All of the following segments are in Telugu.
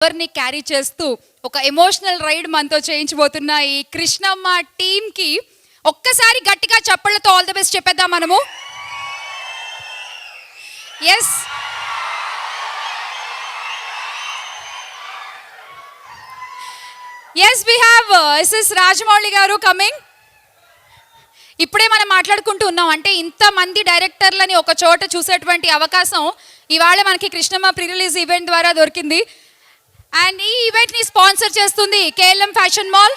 ఎవరిని క్యారీ చేస్తూ ఒక ఎమోషనల్ రైడ్ మనతో చేయించబోతున్న ఈ కృష్ణమ్మ టీమ్కి ఒక్కసారి గట్టిగా చప్పళ్ళతో ఆల్ ది బెస్ట్ చెప్పేద్దాం మనము. Yes, yes we have SS Rajamouli garu coming. ఇప్పుడే మనం మాట్లాడుకుంటూ ఉన్నాం, అంటే ఇంతమంది డైరెక్టర్లని ఒక చోట చూసేటువంటి అవకాశం ఇవాళ మనకి కృష్ణమ్మ ప్రీ రిలీజ్ ఈవెంట్ ద్వారా దొరికింది. అండ్ ఈ ఈవెంట్ని స్పాన్సర్ చేస్తుంది KLM fashion mall,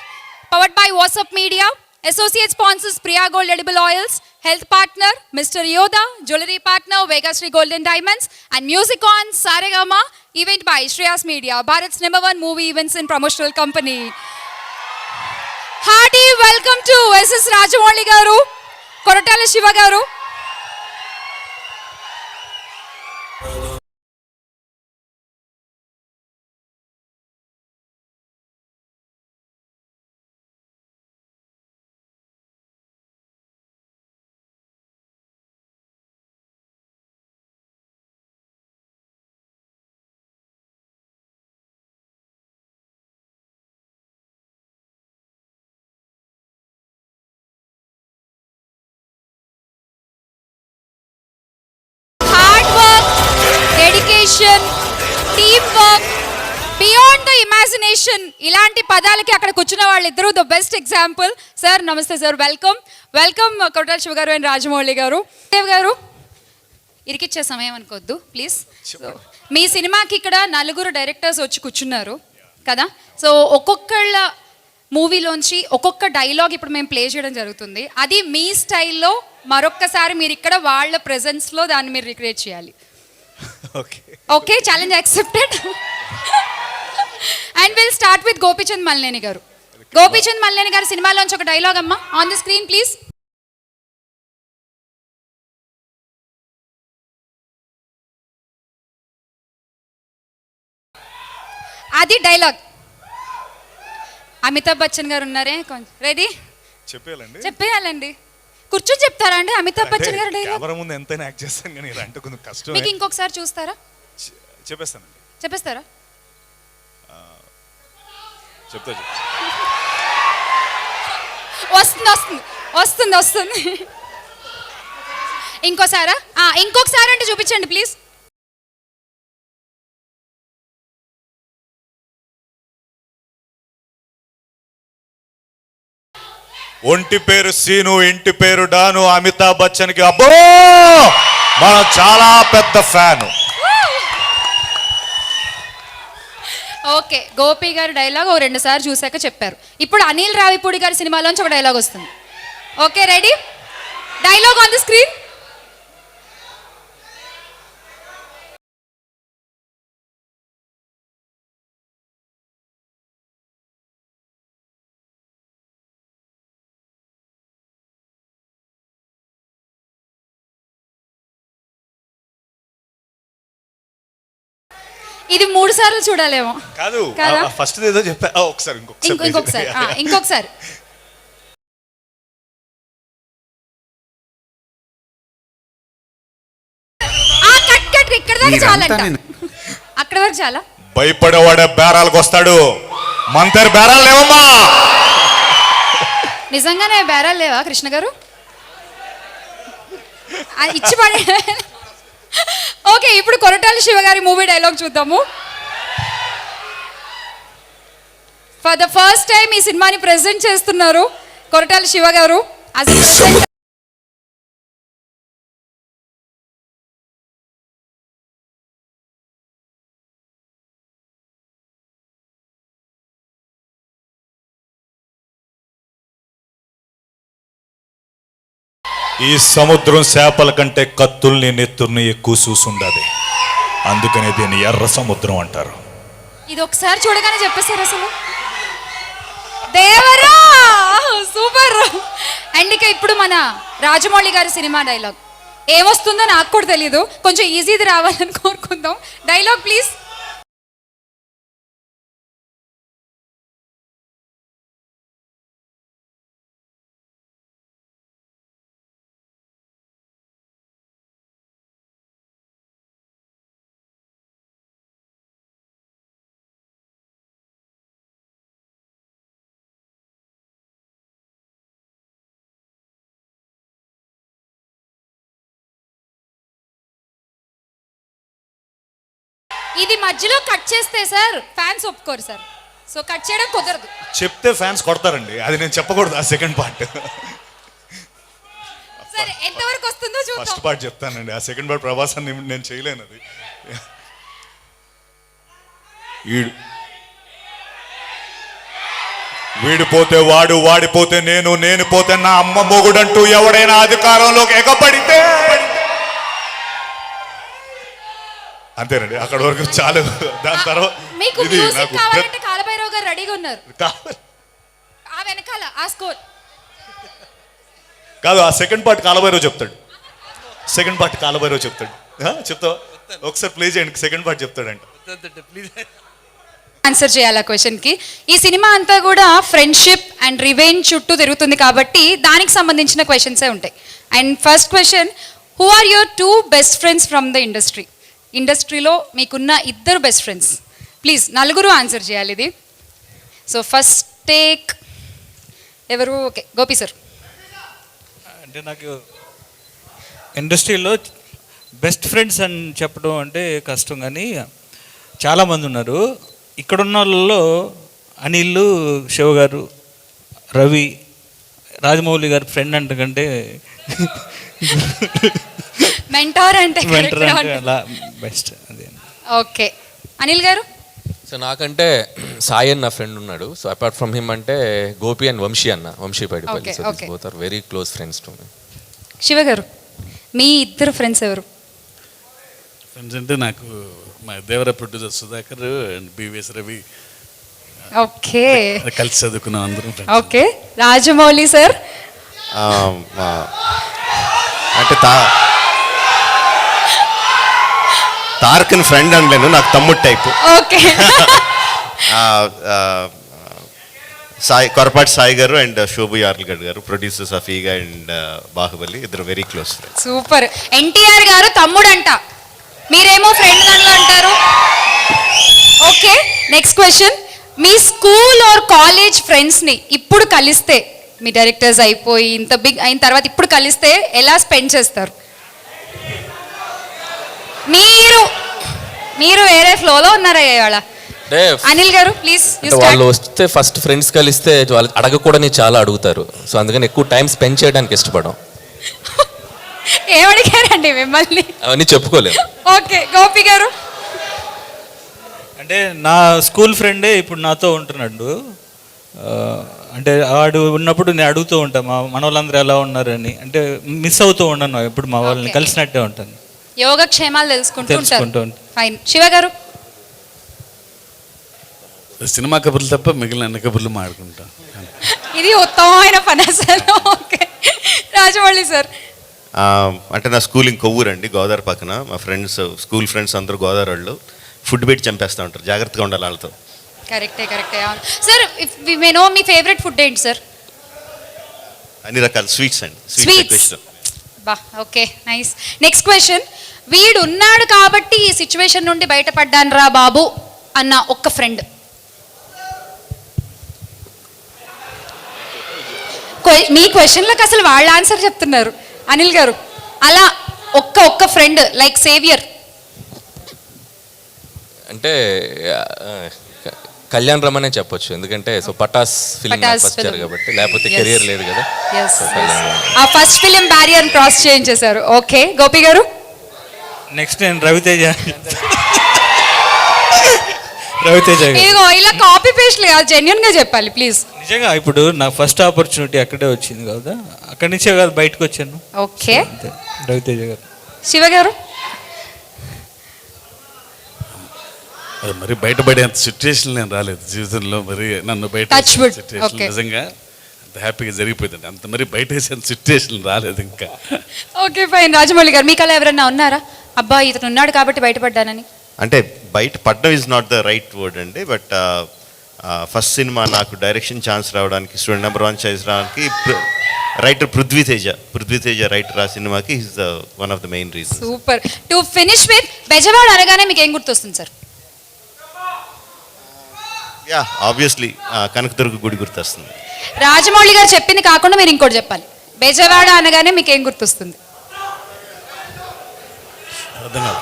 powered by WhatsApp media. Associate sponsors Priya gold edible oils, health partner mister Yoda, jewellery partner Vegashree golden diamonds, and music on Saregama. Event by Shreyas media, Bharat's #1 movie events and promotional company. Hearty welcome to SS Rajamouli garu, Koratala Siva garu. Dedication, team work, beyond the imagination, ఇలాంటి పదాలకి అక్కడ కూర్చున్న వాళ్ళిద్దరూ ద బెస్ట్ ఎగ్జాంపుల్. సార్ నమస్తే sir, welcome welcome Koratala Siva గారు అండ్ రాజమౌళి గారు. దేవ్ గారు ఇరికిచ్చే సమయం అనుకోవద్దు ప్లీజ్. మీ సినిమాకి ఇక్కడ 4 డైరెక్టర్స్ వచ్చి కూర్చున్నారు కదా, సో ఒక్కొక్కళ్ళ మూవీలోంచి ఒక్కొక్క డైలాగ్ ఇప్పుడు మేము ప్లే చేయడం జరుగుతుంది. అది మీ స్టైల్లో మరొక్కసారి మీరు ఇక్కడ వాళ్ళ ప్రెజెన్స్లో దాన్ని మీరు రిక్రియేట్ చేయాలి. Okay, challenge accepted. And will start with Gopichand Malineni గారు. గోపీచంద్ మల్లేని గారి సినిమాలోంచి ఒక డైలాగ్ అమ్మా, ఆన్ ది స్క్రీన్ ప్లీజ్. అది డైలాగ్. అమితాబ్ బచ్చన్ గారు ఉన్నారే, కొంచెం రెడీ చెప్పేయాలండి. కూర్చొని చెప్తారా అండి అమితాబ్ బచ్చన్ గారు డైలాగ్? కెమెరా ముందు ఎంతైనా యాక్ట్ చేస్తాను కానీ ఇదంటే కొంచెం కష్టం. మీకు ఇంకొకసారి చూస్తారా? చెప్పేస్తానండి. చెప్పేస్తారా? చెప్తా. వస్తుంది వస్తుంది వస్తుంది వస్తుంది. ఇంకోసారా? ఇంకొకసారి అంటే చూపించండి ప్లీజ్. ఒంటి పేరు సీను, ఇంటి పేరు డాను, అమితాబ్ బచ్చన్ కి అబ్బో మనం చాలా పెద్ద ఫ్యాను. ఓకే, గోపి గారి డైలాగ్ ఓ 2 సార్లు చూశాక చెప్పారు. ఇప్పుడు అనిల్ రావిపూడి గారి సినిమాలోంచి ఒక డైలాగ్ వస్తుంది. Okay ready? Dialogue on the screen. ఇది 3 సార్లు చూడాలేమో. కాదు, ఫస్ట్ ఏదో చెప్పా. ఒకసారి ఇంకొకసారి. ఇక్కడ దాకా చాలంట, అక్కడ వరకు చాలా. భయపడేవాడే బేరాలకు వస్తాడు, మన దగ్గర బేరాలు లేవమ్మా. నిజంగానే బేరాలు లేవా కృష్ణ గారు? ఇచ్చి పడే. ఓకే, ఇప్పుడు కొరటాల శివ గారి మూవీ డైలాగ్ చూద్దాము. ఫర్ ద ఫస్ట్ టైం ఈ సినిమాని ప్రెజెంట్ చేస్తున్నారు కొరటాల శివ గారు. ఈ సముద్రం చేపల కంటే కత్తుల్ని నెత్తుల్ని ఎక్కువ చూసుండదు, అందుకనే దీన్ని ఎర్ర సముద్రం అంటారు. ఇది ఒకసారి చూడగానే చెప్పేశారు అసలు. దేవరా సూపర్. అండ్ ఇక ఇప్పుడు మన రాజమౌళి గారి సినిమా డైలాగ్ ఏమొస్తుందో నాకు కూడా తెలియదు, కొంచెం ఈజీది రావాలని కోరుకుందాం. Dialogue please. ఇది మధ్యలో కట్ చేస్తే సార్ ఫ్యాన్స్ ఒప్పుకోరు సార్, సో కట్ చేయడం కుదరదు. చెప్తే ఫ్యాన్స్ కొడతారండి, అది నేను చెప్పకూడదు. ఆ సెకండ్ పార్ట్, సరే ఎంతవరకు వస్తుందో ఫస్ట్ చూద్దాం. పార్ట్ చెప్తానండి. ఆ సెకండ్ పార్ట్ ప్రభాస్ అని నేను చేయలేను. అది వీడిపోతే వాడు, వాడిపోతే నేను, నేను పోతే నా అమ్మ మొగుడంటూ ఎవడైనా అధికారంలోకి ఎగబడితే అంతేనండి. అక్కడ వరకు చాలు. దాని తర్వాత మీకు ఇది మ్యూజిక్ నాకు కావాలంటే కాలభైరవ్ గారు రెడీగా ఉన్నారు. కావాలి. ఆ వెనకాల ఆ స్కోర్. కాదు, ఆ సెకండ్ పార్ట్ కాలభైరవ్ చెప్తాడు. సెకండ్ పార్ట్ కాలభైరవ్ చెప్తాడు. చెప్తావా? ఒకసారి ప్లే చేయండి. Second part చెప్తాడంట. ఆన్సర్ చేయాలి ఆ క్వశ్చన్కి. ఈ సినిమా అంతా కూడా ఫ్రెండ్షిప్ అండ్ రివెంజ్ చుట్టూ తిరుగుతుంది కాబట్టి దానికి సంబంధించిన క్వశ్చన్సే ఉంటాయి. And first question, who are your 2 best friends from the industry? ఇండస్ట్రీలో మీకున్న 2 బెస్ట్ ఫ్రెండ్స్. ప్లీజ్ నలుగురు ఆన్సర్ చేయాలి ఇది. సో ఫస్ట్ టేక్ ఎవరు? Okay, Gopi sir. అంటే నాకు ఇండస్ట్రీలో బెస్ట్ ఫ్రెండ్స్ అని చెప్పడం అంటే కష్టం, కానీ చాలామంది ఉన్నారు. ఇక్కడున్న వాళ్ళలో అనిల్, శివ గారు, రవి, రాజమౌళి గారు ఫ్రెండ్ అంటే కంటే మెంటార్ అంటే మెంటర్ అంటే అలా బెస్ట్. అదే. ఓకే, అనిల్ గారు. సో నాకంటే సాయి అన్న ఫ్రెండ్ ఉన్నాడు. సో అపార్ట్ ఫ్రమ్ హిమ్ అంటే గోపి అండ్ వంశీ అన్న, Vamsi Paidipally. Okay, so okay. Both are very close friends to me. Siva garu, మీ 2 ఫ్రెండ్స్ ఎవరు? ఫ్రెండ్స్ అంటే నాకు మా Devara producer Sudhakar and BVS Ravi, okay కలిసి చదువుకున్నాం అందరం. Okay, Rajamouli sir. అంటే తారకన్ ఫ్రెండ్ అనలేను, నాకు తమ్ముడు type. Okay. Sai, Korrapati Sai garu and Shobu Yarlagadda garu, producers of Eega and Baahubali, ఇద్దరు very close friends. Super. NTR garu తమ్ముడంట, మీరేమో ఫ్రెండ్ దానిలో అంటారు. ఓకే, నెక్స్ట్ క్వశ్చన్, మీ స్కూల్ ఆర్ కాలేజ్ ఫ్రెండ్స్ని ఇప్పుడు కలిస్తే, మీ డైరెక్టర్స్ అయిపోయి ఇంత బిగ్ అయిన తర్వాత ఇప్పుడు కలిస్తే ఎలా స్పెండ్ చేస్తారు? మీరు వేరే ఫ్లోలో ఉన్నారా ఇవాళ? అంటే అనిల్ గారు ప్లీజ్. అంటే వాళ్ళు వస్తే ఫస్ట్ ఫ్రెండ్స్ కలిస్తే వాళ్ళు అడగకూడని చాలా అడుగుతారు. సో అందుకని ఎక్కువ టైం స్పెండ్ చేయడానికి ఇష్టపడం. ఏమడిగారండి మిమ్మల్ని? అవన్నీ చెప్పుకోలేము. ఓకే, గోపి గారు. అంటే నా స్కూల్ ఫ్రెండే ఇప్పుడు నాతో ఉంటున్నాడు. అంటే వాడు ఉన్నప్పుడు నేను అడుగుతూ ఉంటాను మన వాళ్ళందరూ ఎలా ఉన్నారని. అంటే మిస్ అవుతూ ఉండను, ఎప్పుడు మా వాళ్ళని Okay. కలిసినట్టే ఉంటాను. యోగక్షేమాలు తెలుసుకుంటూ తెలుసుకుంటూ ఉంటారు. ఫైన్. శివ గారు. సినిమా కబుర్లు తప్ప మిగిలిన అన్ని కబుర్లు మాడుకుంటాం. ఇది ఉత్తమమైన పని అసలు. Okay, Rajamouli sir. అంటే నా స్కూలింగ్ కొవ్వూరండి, గోదావరి పక్కన. మా ఫ్రెండ్స్, స్కూల్ ఫ్రెండ్స్ అందరూ గోదావరి వాళ్ళు. ఫుడ్ పెట్టి చంపేస్తూ ఉంటారు, జాగ్రత్తగా ఉండాలి వాళ్ళతో. కరెక్టే. Sir if we may know మీ ఫేవరెట్ ఫుడ్ ఏంటి సార్? అన్ని రకాల స్వీట్స్ అండి. స్వీట్స్. బా, ఓకే, నైస్. నెక్స్ట్ క్వశ్చన్, వీడు ఉన్నాడు కాబట్టి ఈ సిచ్యువేషన్ నుండి బయటపడ్డాను రా బాబు అన్న ఒక్క ఫ్రెండ్. మీ క్వశ్చన్లకు అసలు వాళ్ళ ఆన్సర్ చెప్తున్నారు. అనిల్ గారు, అలా ఒక్క ఫ్రెండ్ లైక్ సేవియర్. అంటే కళ్యాణ్ రమనే చెప్పొచ్చు, ఎందుకంటే so Pataas film first year కాబట్టి, లేకపోతే కెరియర్ లేదు కదా. So, కళ్యాణ్ రామ్. ఆ ఫస్ట్ ఫిలిం బ్యారియర్ క్రాస్ చేయించేశారు. ఓకే, గోపి గారు. నెక్స్ట్ నేను రవితేజ గారు. ఇదిగో ఇలా కాపీ పేస్ట్లు కాదు, జెన్యున్ గా చెప్పాలి ప్లీజ్. నిజంగా ఇప్పుడు నా ఫస్ట్ ఆపర్చునిటీ అక్కడే వచ్చింది కదా, అక్కడి నుంచే కదా బయటకు వచ్చాను. ఓకే, అంతే, రవితేజ గారు. శివ గారు. అది మరి బయటపడేంత సిచ్యువేషన్ నేను రాలేదు జీవితంలో. మరి నన్ను బయట Touch wood. Situation Okay. నిజంగా అంత హ్యాపీగా జరిగిపోయిందండి. అంత మరి బయట వేసేంత సిచ్యువేషన్ రాలేదు ఇంకా. Okay, fine. రాజమౌళి గారు, మీకు అలా ఎవరన్నా ఉన్నారా? అబ్బా ఇతను ఉన్నాడు కాబట్టి బయటపడ్డానని. అంటే బయట పడ్డం is not the right word అండి. బట్ ఫస్ట్ సినిమా నాకు డైరెక్షన్ ఛాన్స్ రావడానికి, స్టూడెంట్ నెంబర్ 1 ఛాన్స్ రావడానికి రైటర్ పృథ్వీతేజ రైటర్ ఆ సినిమాకి is one of the main reason. Super. To finish with, Bezawada అనగానే మీకు ఏం గుర్తొస్తుంది సార్? యా, ఆబ్వియస్లీ కనకదుర్గ గుడి గుర్తొస్తుంది. రాజమౌళి గారు చెప్పింది కాకుండా మీరు ఇంకోటి చెప్పాలి. బెజవాడ అనగానే మీకు ఏం గుర్తొస్తుంది? అర్థం కాదు.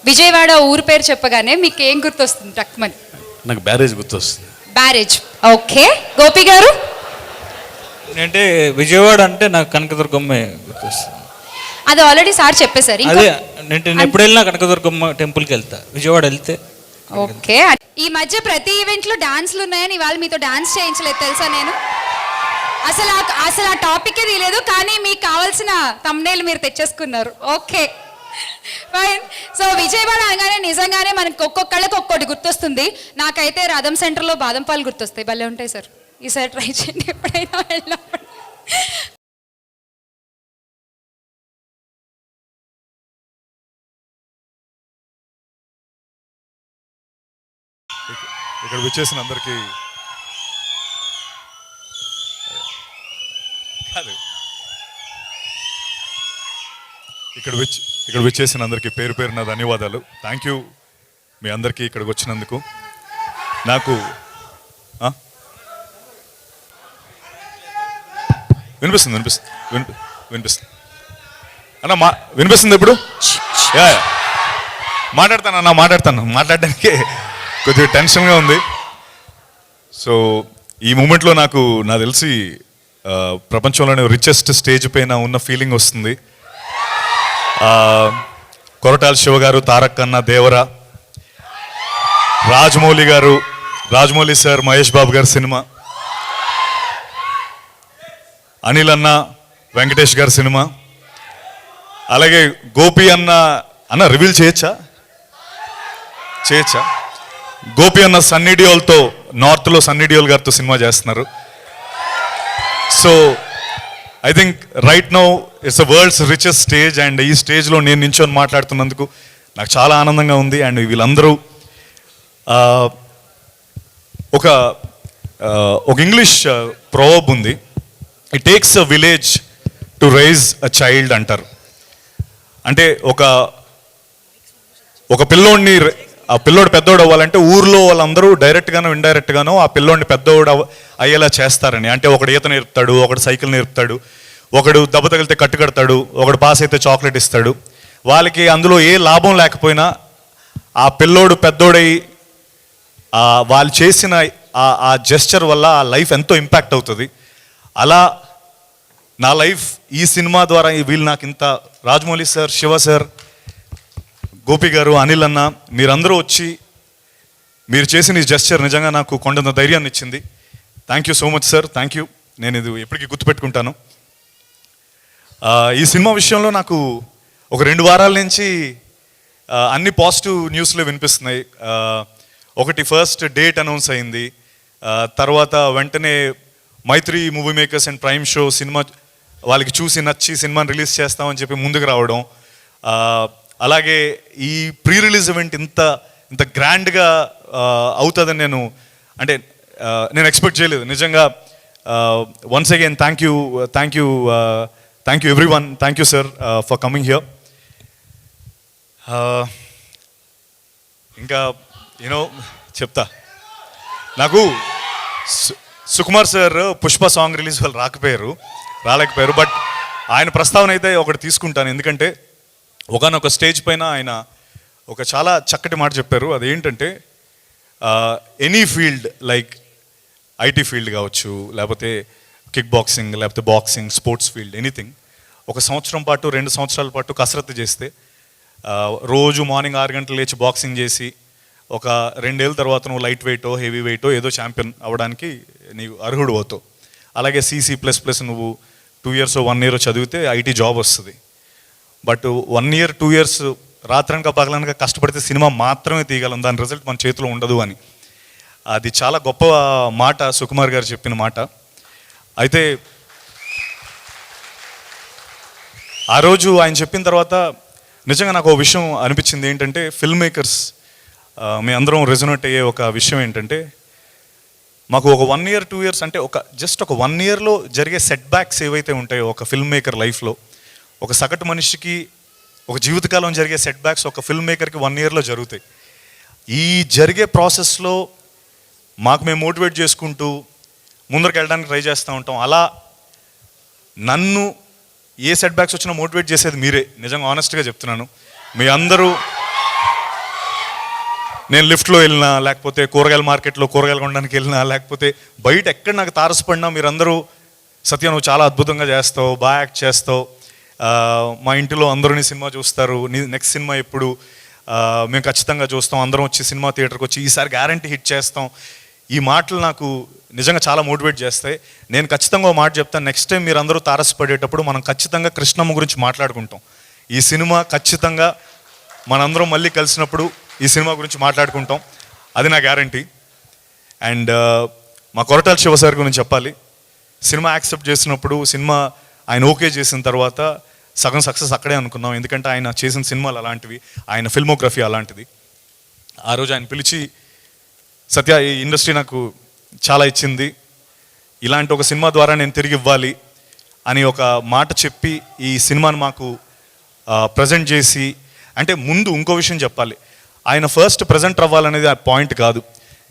విజయవాడ ఊరు పేరు చెప్పగానే మీకు ఏం గుర్తొస్తుంది టక్మని? నాకు బ్యారేజ్ గుర్తొస్తుంది. బ్యారేజ్. ఓకే, గోపి గారు? అంటే విజయవాడ అంటే నాకు కనకదుర్గమ్మ గుర్తొస్తుంది. అది ఆల్రెడీ సార్ చెప్పేశారు. అదే నేను ఎప్పుడు వెళ్ళినా కనకదుర్గమ్మ టెంపుల్కి వెళ్తా విజయవాడ వెళ్తే. ఓకే. ఈ మధ్య ప్రతి ఈవెంట్ లో డాన్స్లు ఉన్నాయని ఇవాళ మీతో డాన్స్ చేయించలేదు తెలుసా నేను. అసలు ఆ టాపిక్ తీయలేదు, కానీ మీకు కావాల్సిన తమ్నేల్ మీరు తెచ్చేసుకున్నారు. Okay fine. సో విజయవాడ అనగానే నిజంగానే మనకి ఒక్కొక్కళ్ళకి ఒక్కొక్కటి గుర్తొస్తుంది. నాకైతే రథం సెంటర్లో బాదం పాలు గుర్తొస్తాయి, భలే ఉంటాయి సార్. ఈసారి ట్రై చేయండి ఎప్పుడైనా వెళ్ళినప్పుడు. ఇక్కడ వచ్చేసిన అందరికీ ఇక్కడ వచ్చేసిన అందరికీ పేరు పేరున ధన్యవాదాలు. థ్యాంక్ యూ మీ అందరికీ ఇక్కడికి వచ్చినందుకు. నాకు వినిపిస్తుంది అన్న, వినిపిస్తుంది ఇప్పుడు? మాట్లాడడానికి కొద్దిగా టెన్షన్గా ఉంది. సో ఈ మూమెంట్లో నాకు తెలిసి ప్రపంచంలోనే రిచెస్ట్ స్టేజ్ పైన ఉన్న ఫీలింగ్ వస్తుంది. కొరటాల శివ గారు, తారక్ అన్న, దేవరా, రాజమౌళి సార్, మహేష్ బాబు గారి సినిమా, అనిల్ అన్న, వెంకటేష్ గారి సినిమా, అలాగే గోపి అన్న రివీల్ చేయొచ్చా? గోపి అన్న సన్నీ డియోల్తో, నార్త్లో సన్నీ డియోల్ గారితో సినిమా చేస్తున్నారు. So I think right now it's the world's richest stage. And ఈ స్టేజ్లో నేను నించొని మాట్లాడుతున్నందుకు నాకు చాలా ఆనందంగా ఉంది. అండ్ వీళ్ళందరూ ఒక ఇంగ్లీష్ ప్రోవర్బ్ ఉంది, it takes a village to raise a child అంటారు. అంటే ఒక పిల్లోడిని, ఆ పిల్లోడు పెద్దోడు అవ్వాలంటే ఊర్లో వాళ్ళందరూ డైరెక్ట్గానో ఇండైరెక్ట్గానో ఆ పిల్లోడిని పెద్దోడు అయ్యేలా చేస్తారని. అంటే ఒకడు ఈత నేర్పుతాడు, ఒకడు సైకిల్ నేర్పుతాడు, ఒకడు దెబ్బ తగిలితే కట్టు కడతాడు, ఒకడు పాస్ అయితే చాక్లెట్ ఇస్తాడు. వాళ్ళకి అందులో ఏ లాభం లేకపోయినా ఆ పిల్లోడు పెద్దోడై వాళ్ళు చేసిన ఆ జెస్చర్ వల్ల ఆ లైఫ్ ఎంతో ఇంపాక్ట్ అవుతుంది. అలా నా లైఫ్ ఈ సినిమా ద్వారా వీళ్ళు నాకు ఇంత, రాజమౌళి సార్, శివ సార్, గోపి గారు, అనిల్ అన్న, మీరందరూ వచ్చి మీరు చేసిన ఈ జెస్చర్ నిజంగా నాకు కొండంత ధైర్యాన్ని ఇచ్చింది. Thank you so much sir, thank you. నేను ఇది ఎప్పటికీ గుర్తుపెట్టుకుంటాను. ఈ సినిమా విషయంలో నాకు ఒక 2 వారాల నుంచి అన్ని పాజిటివ్ న్యూస్లే వినిపిస్తున్నాయి. ఒకటి ఫస్ట్ డేట్ అనౌన్స్ అయింది, తర్వాత వెంటనే Mythri movie makers and prime show సినిమా వాళ్ళకి చూసి నచ్చి సినిమాని రిలీజ్ చేస్తామని చెప్పి ముందుకు రావడం, అలాగే ఈ ప్రీ రిలీజ్ ఈవెంట్ ఇంత గ్రాండ్గా అవుతుందని నేను ఎక్స్పెక్ట్ చేయలేదు నిజంగా. Once again thank you every one, thank you sir for coming here. ఇంకా చెప్తా, నాకు Sukumar sir Pushpa song release వాళ్ళు రాలేకపోయారు. బట్ ఆయన ప్రస్తావన అయితే ఒకటి తీసుకుంటాను, ఎందుకంటే ఒకనొక స్టేజ్ పైన ఆయన ఒక చాలా చక్కటి మాట చెప్పారు. అదేంటంటే any field, like IT field కావచ్చు, లేకపోతే కిక్ బాక్సింగ్, లేకపోతే బాక్సింగ్, స్పోర్ట్స్ ఫీల్డ్, ఎనీథింగ్, 1 సంవత్సరం పాటు 2 సంవత్సరాల పాటు కసరత్తు చేస్తే, రోజు మార్నింగ్ 6 గంటలు లేచి బాక్సింగ్ చేసి ఒక 2 ఏళ్ళ తర్వాత నువ్వు లైట్ వెయిటో హెవీ వెయిటో ఏదో ఛాంపియన్ అవ్వడానికి నీవు అర్హుడు అవుతావు. అలాగే CC++ నువ్వు 2 years 1 year చదివితే ఐటీ జాబ్ వస్తుంది. బట్ 1 year 2 years రాత్రనక పగలనక కష్టపడితే సినిమా మాత్రమే తీయగలం, దాని రిజల్ట్ మన చేతిలో ఉండదు అని. అది చాలా గొప్ప మాట సుకుమార్ గారు చెప్పిన మాట. అయితే ఆ రోజు ఆయన చెప్పిన తర్వాత నిజంగా నాకు ఒక విషయం అనిపించింది. ఏంటంటే ఫిల్మ్ మేకర్స్ మీ అందరం రెజొనేట్ అయ్యే ఒక విషయం ఏంటంటే, మాకు ఒక 1 year 2 years అంటే జస్ట్ ఒక 1 yearలో జరిగే సెట్ బ్యాక్స్ ఏవైతే ఉంటాయో ఒక ఫిల్మ్ మేకర్ లైఫ్లో, ఒక సగటు మనిషికి ఒక జీవితకాలం జరిగే సెట్ బ్యాక్స్ ఒక ఫిల్మ్ మేకర్కి 1 yearలో జరుగుతాయి. ఈ జరిగే ప్రాసెస్లో మాకు మేము మోటివేట్ చేసుకుంటూ ముందరికి వెళ్ళడానికి ట్రై చేస్తూ ఉంటాం. అలా నన్ను ఏ సెట్ బ్యాక్స్ వచ్చినా మోటివేట్ చేసేది మీరే, నిజంగా ఆనెస్ట్గా చెప్తున్నాను. మీ అందరూ నేను లిఫ్ట్లో వెళ్ళినా, లేకపోతే కూరగాయల మార్కెట్లో కూరగాయలు కొనడానికి వెళ్ళినా, లేకపోతే బయట ఎక్కడ నాకు తారసపడినా మీరందరూ సత్య నువ్వు చాలా అద్భుతంగా చేస్తావు, బాగా యాక్ట్ చేస్తావు, మా ఇంటిలో అందరూ నీ సినిమా చూస్తారు, నీ నెక్స్ట్ సినిమా ఎప్పుడు, మేము ఖచ్చితంగా చూస్తాం, అందరం వచ్చి సినిమా థియేటర్కి వచ్చి ఈసారి గ్యారంటీ హిట్ చేస్తాం. ఈ మాటలు నాకు నిజంగా చాలా మోటివేట్ చేస్తాయి. నేను ఖచ్చితంగా ఒక మాట చెప్తాను, నెక్స్ట్ టైం మీరు అందరూ తారసపడేటప్పుడు మనం ఖచ్చితంగా కృష్ణమ్మ గురించి మాట్లాడుకుంటాం. ఈ సినిమా ఖచ్చితంగా మనందరం మళ్ళీ కలిసినప్పుడు ఈ సినిమా గురించి మాట్లాడుకుంటాం, అది నా గ్యారంటీ. అండ్ మా కొరటాల శివ సార్ గురించి చెప్పాలి. సినిమా యాక్సెప్ట్ చేసినప్పుడు, సినిమా ఆయన ఓకే చేసిన తర్వాత సగం సక్సెస్ అక్కడే అనుకున్నాం. ఎందుకంటే ఆయన చేసిన సినిమాలు అలాంటివి, ఆయన ఫిల్మోగ్రఫీ అలాంటిది. ఆ రోజు ఆయన పిలిచి, సత్య ఈ ఇండస్ట్రీ నాకు చాలా ఇచ్చింది, ఇలాంటి ఒక సినిమా ద్వారా నేను తిరిగి ఇవ్వాలి అని ఒక మాట చెప్పి ఈ సినిమాని మాకు ప్రజెంట్ చేసి, అంటే ముందు ఇంకో విషయం చెప్పాలి, ఆయన ఫస్ట్ ప్రజెంట్ అవ్వాలనేది ఆ పాయింట్ కాదు.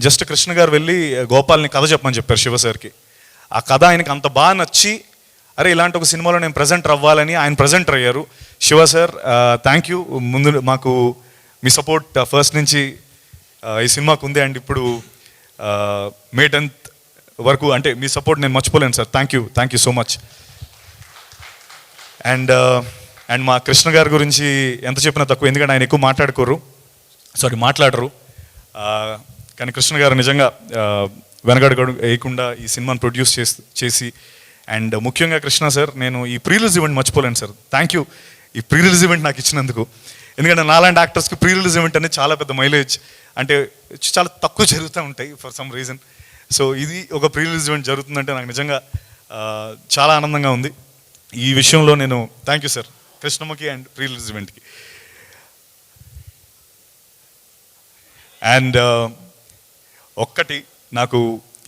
జస్ట్ కృష్ణ గారు వెళ్ళి గోపాల్ని కథ చెప్పమని చెప్పారు శివ సార్కి. ఆ కథ ఆయనకి అంత బాగా నచ్చి, అరే ఇలాంటి ఒక సినిమాలో నేను ప్రజెంటర్ అవ్వాలని ఆయన ప్రజెంటర్ అయ్యారు. Shiva sir thank you. ముందు మాకు మీ సపోర్ట్ ఫస్ట్ నుంచి ఈ సినిమాకు ఉంది. అండ్ ఇప్పుడు మే 10th వరకు అంటే మీ సపోర్ట్ నేను మర్చిపోలేను sir. Thank you so much. And మా కృష్ణ గారి గురించి ఎంత చెప్పినా తక్కువ, ఎందుకంటే ఆయన ఎక్కువ మాట్లాడరు. కానీ కృష్ణ గారు నిజంగా వెనకడుగు వేయకుండా ఈ సినిమాని ప్రొడ్యూస్ చేసి అండ్ ముఖ్యంగా కృష్ణ సార్, నేను ఈ ప్రీ రిలీజ్ ఈవెంట్ మర్చిపోలేను సార్. థ్యాంక్ యూ ఈ ప్రీ రిలీజ్ ఈవెంట్ నాకు ఇచ్చినందుకు. ఎందుకంటే నాలాంటి యాక్టర్స్కి ప్రీ రిలీజ్ ఈవెంట్ అనేది చాలా పెద్ద మైలేజ్, అంటే చాలా తక్కువ జరుగుతూ ఉంటాయి ఫర్ సమ్ రీజన్. సో ఇది ఒక ప్రీ రిలీజ్ ఈవెంట్ జరుగుతుందంటే నాకు నిజంగా చాలా ఆనందంగా ఉంది. ఈ విషయంలో నేను థ్యాంక్ యూ సార్ కృష్ణమ్మకి అండ్ ప్రీ రిలీజ్ ఈవెంట్కి. అండ్ ఒక్కటి నాకు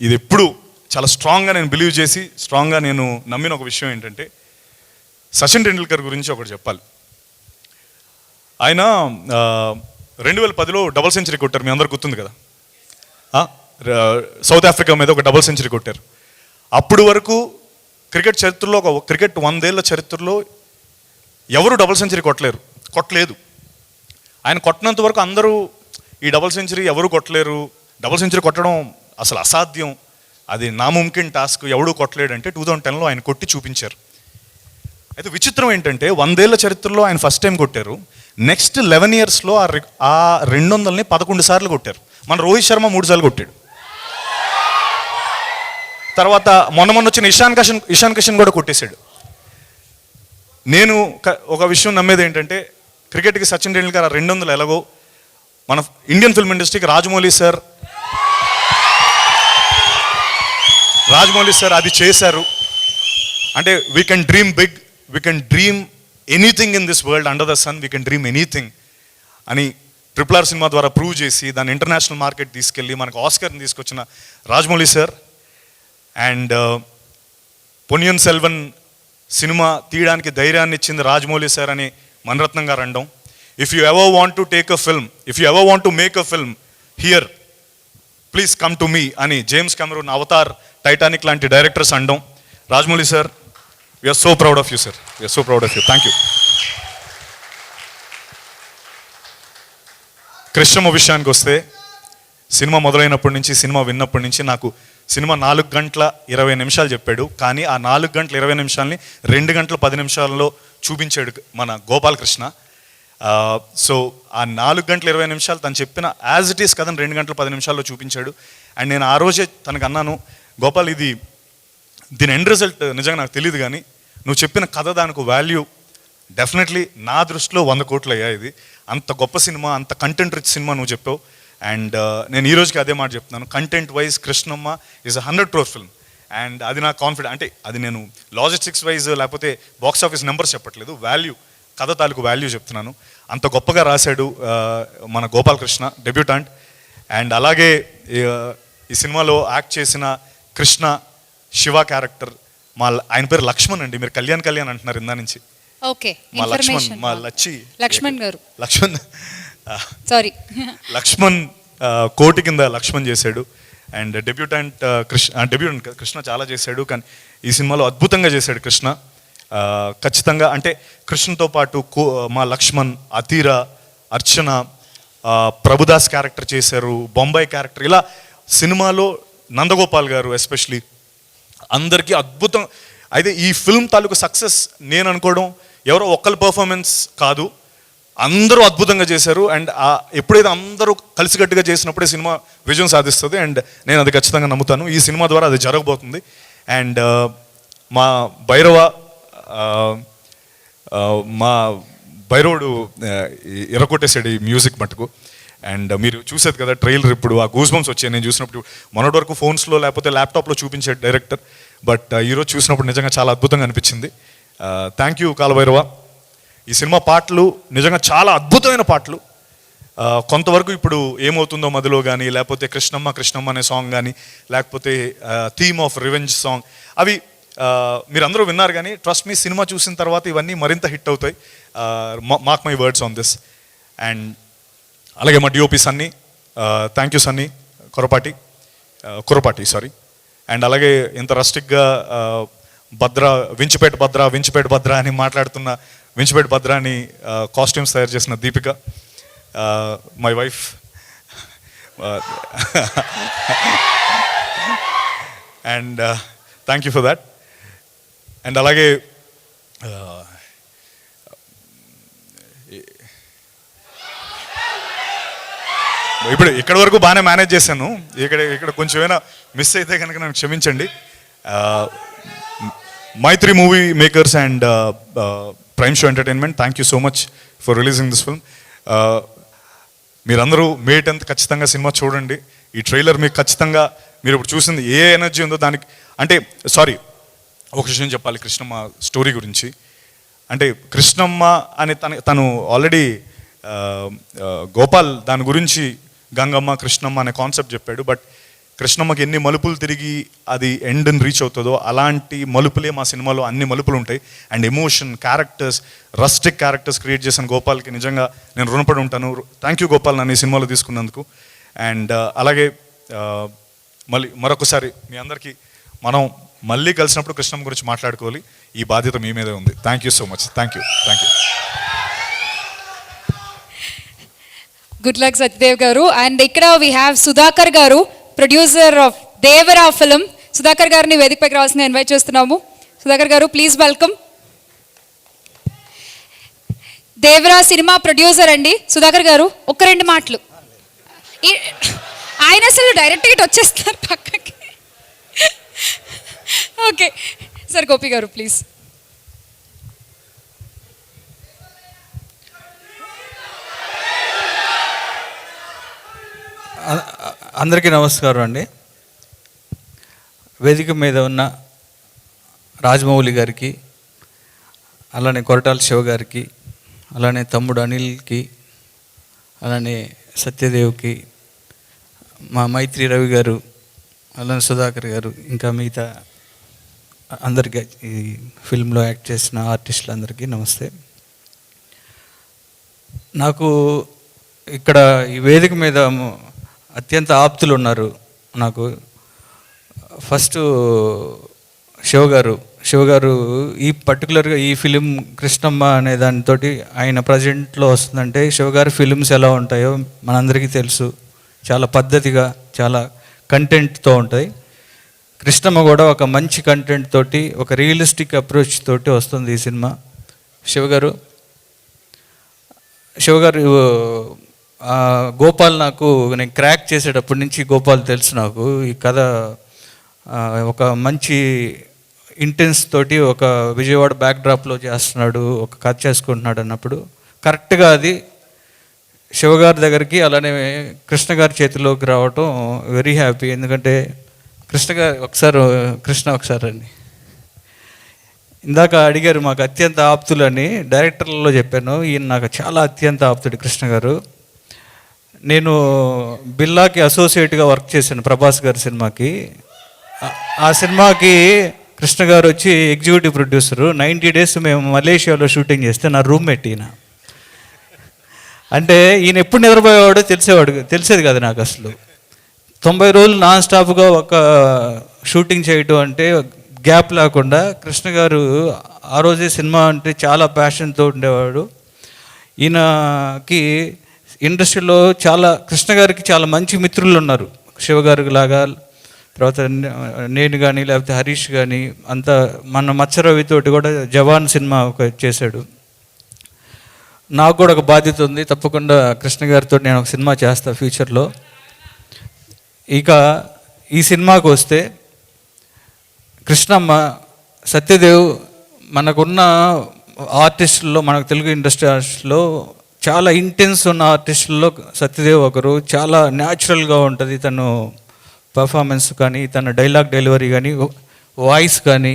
ఇది ఎప్పుడు చాలా స్ట్రాంగ్గా నేను బిలీవ్ చేసి స్ట్రాంగ్గా నేను నమ్మిన ఒక విషయం ఏంటంటే, సచిన్ టెండూల్కర్ గురించి ఒకటి చెప్పాలి. ఆయన 2010లో డబుల్ సెంచరీ కొట్టారు, మీ అందరు గుర్తుంది కదా. సౌత్ ఆఫ్రికా మీద ఒక డబుల్ సెంచరీ కొట్టారు. అప్పుడు వరకు క్రికెట్ చరిత్రలో, ఒక క్రికెట్ 100 ఏళ్ల చరిత్రలో ఎవరు డబుల్ సెంచరీ కొట్టలేదు. ఆయన కొట్టినంత వరకు అందరూ ఈ డబుల్ సెంచరీ ఎవరు కొట్టలేరు, డబుల్ సెంచరీ కొట్టడం అసలు అసాధ్యం, అది నాముమ్కిన్ టాస్క్, ఎవడూ కొట్టలేడంటే 2010లో ఆయన కొట్టి చూపించారు. అయితే విచిత్రం ఏంటంటే 100 ఏళ్ల చరిత్రలో ఆయన ఫస్ట్ టైం కొట్టారు. నెక్స్ట్ 11 ఇయర్స్లో ఆ 200ని 11 సార్లు కొట్టారు. మన రోహిత్ శర్మ 3 సార్లు కొట్టాడు. తర్వాత మొన్న వచ్చిన ఇషాన్ కిషన్ కూడా కొట్టేశాడు. నేను ఒక విషయం నమ్మేది ఏంటంటే, క్రికెట్కి సచిన్ టెండూల్కర్ 200 ఎలాగో మన ఇండియన్ ఫిల్మ్ ఇండస్ట్రీకి రాజమౌళి సార్ అది చేశారు. అంటే we can dream big, we can dream anything in this world under the sun, we can dream anything అని RRR సినిమా ద్వారా ప్రూవ్ చేసి దాన్ని ఇంటర్నేషనల్ మార్కెట్ తీసుకెళ్ళి మనకు ఆస్కర్ని తీసుకొచ్చిన రాజమౌళి సార్. అండ్ పొన్నియిన్ సెల్వన్ సినిమా తీయడానికి ధైర్యాన్ని ఇచ్చింది రాజమౌళి సార్ అని మణిరత్నం గారు అనడం. If you ever want to take a film, if you ever want to make a film here, please come to me అని జేమ్స్ కెమెరూన్, అవతార్, టైటానిక్ లాంటి డైరెక్టర్స్ అనడం. Rajamouli sir, we are so proud of you sir, we are so proud of you. Thank you. Krishnamma విషయానికి వస్తే, సినిమా మొదలైనప్పటి నుంచి, సినిమా విన్నప్పటి నుంచి నాకు సినిమా 4 గంటల 20 నిమిషాలు చెప్పాడు, కానీ ఆ 4 గంటల 20 నిమిషాలని 2 గంటల 10 నిమిషాల్లో చూపించాడు మన గోపాలకృష్ణ. సో ఆ 4 గంటల 20 నిమిషాలు తను చెప్పిన యాజ్ ఇట్ ఈస్ కథను 2 గంటల 10 నిమిషాల్లో చూపించాడు. అండ్ నేను ఆ రోజే తనకు అన్నాను, గోపాల్ దీని ఎండ్ రిజల్ట్ నిజంగా నాకు తెలియదు, కానీ నువ్వు చెప్పిన కథ దానికి వాల్యూ డెఫినెట్లీ నా దృష్టిలో 100 కోట్లు అయ్యా. ఇది అంత గొప్ప సినిమా, అంత కంటెంట్ రిచ్ సినిమా నువ్వు చెప్పావు. అండ్ నేను ఈ రోజుకి అదే మాట చెప్తున్నాను, content wise Krishnamma is 100 crore film. And అది నాకు కాన్ఫిడెంట్, అంటే అది నేను లాజిస్టిక్స్ వైజ్ లేకపోతే బాక్స్ ఆఫీస్ నెంబర్స్ చెప్పట్లేదు, వాల్యూ, కథ తాలూకు వాల్యూ చెప్తున్నాను. అంత గొప్పగా రాశాడు మన గోపాలకృష్ణ, డెబ్యూటాంట్. అండ్ అలాగే ఈ సినిమాలో యాక్ట్ చేసిన కృష్ణ శివ క్యారెక్టర్, ఆయన పేరు లక్ష్మణ్ అండి, మీరు కళ్యాణ్ అంటున్నారు ఇందా నుంచి. ఓకే, మా లక్ష్మణ్ గారు సారీ లక్ష్మణ్ కోటి కింద లక్ష్మణ్ చేశాడు. అండ్ డెబ్యూటెంట్ కృష్ణ చాలా చేశాడు, కానీ ఈ సినిమాలో అద్భుతంగా చేశాడు కృష్ణ. ఖచ్చితంగా అంటే కృష్ణతో పాటు మా లక్ష్మణ్, అతీరా, అర్చన, ప్రభుదాస్ క్యారెక్టర్ చేశారు, బొంబాయి క్యారెక్టర్, ఇలా సినిమాలో నందగోపాల్ గారు ఎస్పెషలీ అందరికీ అద్భుతం. అయితే ఈ ఫిల్మ్ తాలూకు సక్సెస్ నేను అనుకోవడం ఎవరో ఒక్కరి పర్ఫార్మెన్స్ కాదు, అందరూ అద్భుతంగా చేశారు. అండ్ ఎప్పుడైతే అందరూ కలిసికట్టుగా చేసినప్పుడే సినిమా విజయం సాధిస్తుంది. అండ్ నేను అది ఖచ్చితంగా నమ్ముతాను. ఈ సినిమా ద్వారా అది జరగబోతుంది. అండ్ మా భైరవ మా భైరవుడు ఎరకొట్టేసాడు ఈ మ్యూజిక్ మటుకు. అండ్ మీరు చూసేది కదా ట్రైలర్, ఇప్పుడు ఆ గూస్ బంప్స్ వచ్చాయి నేను చూసినప్పుడు. మొన్నటి వరకు ఫోన్స్లో లేకపోతే ల్యాప్టాప్లో చూపించే డైరెక్టర్, బట్ ఈరోజు చూసినప్పుడు నిజంగా చాలా అద్భుతంగా అనిపించింది. Thank you Kalabhairava. ఈ సినిమా పాటలు నిజంగా చాలా అద్భుతమైన పాటలు. కొంతవరకు ఇప్పుడు ఏమవుతుందో మధ్యలో కానీ, లేకపోతే కృష్ణమ్మ కృష్ణమ్మ అనే సాంగ్ కానీ, లేకపోతే థీమ్ ఆఫ్ రివెంజ్ సాంగ్, అవి మీరందరూ విన్నారు. కానీ ట్రస్ట్ మీ, సినిమా చూసిన తర్వాత ఇవన్నీ మరింత హిట్ అవుతాయి. Mark my words on this. And అలాగే మా DOP Sunny, thank you Sunny Kurapati sorry. And అలాగే ఇంత రస్టిక్గా వించిపేట భద్ర అని మాట్లాడుతున్న వించిపేట భద్ర అని కాస్ట్యూమ్స్ తయారు చేసిన Deepika, my wife. And thank you for that. And అలాగే ఇప్పుడు ఇక్కడ వరకు బాగానే మేనేజ్ చేశాను. ఇక్కడ కొంచెం ఏమైనా మిస్ అయితే కనుక నాకు క్షమించండి. Mythri movie makers and prime show entertainment, thank you so much for releasing this film. మీరందరూ మే 10th ఖచ్చితంగా సినిమా చూడండి. ఈ ట్రైలర్ మీకు ఖచ్చితంగా, మీరు ఇప్పుడు చూసింది ఏ ఎనర్జీ ఉందో దానికి, అంటే సారీ ఒక విషయం చెప్పాలి కృష్ణమ్మ స్టోరీ గురించి. అంటే కృష్ణమ్మ అని తను ఆల్రెడీ గోపాల్ దాని గురించి గంగమ్మ కృష్ణమ్మ అనే కాన్సెప్ట్ చెప్పాడు. బట్ కృష్ణమ్మకి ఎన్ని మలుపులు తిరిగి అది ఎండ్ని రీచ్ అవుతుందో అలాంటి మలుపులే మా సినిమాలో అన్ని మలుపులు ఉంటాయి. And emotion, characters, rustic characters create చేసిన గోపాల్కి నిజంగా నేను రుణపడి ఉంటాను. థ్యాంక్ యూ గోపాల్ నన్ను ఈ సినిమాలో తీసుకున్నందుకు. అండ్ అలాగే మళ్ళీ మరొకసారి మీ అందరికీ మనం మళ్ళీ కలిసినప్పుడు కృష్ణమ్మ గురించి మాట్లాడుకోవాలి. ఈ బాధ్యత మీ మీదే ఉంది. Thank you so much. Thank you. Good luck Satyadev గారు. అండ్ ఇక్కడ వీ హ్యావ్ సుధాకర్ గారు, producer of Devara film. Sudhakar గారిని వేదికపైకి రావాల్సిందిగా ఇన్వైట్ చేస్తున్నాము. సుధాకర్ గారు please welcome. Devara cinema producer అండి సుధాకర్ గారు. ఒక్క 2 మాటలు. ఆయన అసలు డైరెక్ట్గా ఇటు వచ్చేస్తున్నారు పక్కకి. ఓకే సార్, గోపి గారు ప్లీజ్. అందరికీ నమస్కారం అండి. వేదిక మీద ఉన్న రాజమౌళి గారికి, అలానే కొరటాల శివ గారికి, అలానే తమ్ముడు అనిల్కి, అలానే సత్యదేవ్కి, మా మైత్రి రవి గారు, అలానే సుధాకర్ గారు, ఇంకా మిగతా అందరికీ ఈ ఫిల్మ్లో యాక్ట్ చేసిన ఆర్టిస్టులందరికీ నమస్తే. నాకు ఇక్కడ ఈ వేదిక మీద అత్యంత ఆప్తులు ఉన్నారు నాకు. ఫస్ట్ శివ గారు ఈ పర్టికులర్గా ఈ ఫిలిం కృష్ణమ్మ అనే దానితో ఆయన ప్రజెంట్లో వస్తుందంటే శివగారి ఫిలిమ్స్ ఎలా ఉంటాయో మనందరికీ తెలుసు. చాలా పద్ధతిగా, చాలా కంటెంట్తో ఉంటాయి. కృష్ణమ్మ కూడా ఒక మంచి కంటెంట్ తోటి, ఒక రియలిస్టిక్ అప్రోచ్ తోటి వస్తుంది ఈ సినిమా. శివగారు గోపాల్ నాకు, నేను క్రాక్ చేసేటప్పటి నుంచి గోపాల్ తెలుసు నాకు. ఈ కథ ఒక మంచి ఇంటెన్స్ తోటి ఒక విజయవాడ బ్యాక్డ్రాప్లో చేస్తున్నాడు, ఒక కథ చేసుకుంటున్నాడు అన్నప్పుడు కరెక్ట్గా అది శివగారి దగ్గరికి, అలానే కృష్ణ గారి చేతిలోకి రావటం వెరీ హ్యాపీ. ఎందుకంటే కృష్ణ ఒకసారి అండి, ఇందాక అడిగారు మాకు అత్యంత ఆప్తులని. డైరెక్టర్లలో చెప్పాను, ఈయన నాకు చాలా అత్యంత ఆప్తుడు కృష్ణ గారు. నేను బిల్లాకి అసోసియేట్గా వర్క్ చేశాను ప్రభాస్ గారి సినిమాకి. ఆ సినిమాకి కృష్ణ గారు వచ్చి ఎగ్జిక్యూటివ్ ప్రొడ్యూసరు. 90 days మేము మలేషియాలో షూటింగ్ చేస్తే నా రూమ్మేట్ ఈయన. అంటే ఈయన ఎప్పుడు నిద్రపోయేవాడో తెలిసేది కదా నాకు అసలు. 90 రోజులు నాన్ స్టాప్గా ఒక షూటింగ్ చేయటం అంటే గ్యాప్ లేకుండా. కృష్ణ గారు ఆ రోజే సినిమా అంటే చాలా ప్యాషన్తో ఉండేవాడు. ఈయనకి ఇండస్ట్రీలో కృష్ణ గారికి చాలా మంచి మిత్రులు ఉన్నారు. శివ గారికి లాగా, తర్వాత నేను కానీ లేకపోతే హరీష్ కానీ, అంతా మన మత్స్యరవితోటి కూడా జవాన్ సినిమా చేశాడు. నాకు కూడా ఒక బాధ్యత ఉంది, తప్పకుండా కృష్ణ గారితో నేను ఒక సినిమా చేస్తాను ఫ్యూచర్లో. ఇక ఈ సినిమాకు వస్తే కృష్ణమ్మ, సత్యదేవ్, మనకున్న ఆర్టిస్టుల్లో, మనకు తెలుగు ఇండస్ట్రీ ఆర్టిస్టులో చాలా ఇంటెన్స్ ఉన్న ఆర్టిస్టుల్లో సత్యదేవ్ ఒకరు. చాలా న్యాచురల్గా ఉంటుంది తను పర్ఫార్మెన్స్ కానీ, తన డైలాగ్ డెలివరీ కానీ, వాయిస్ కానీ.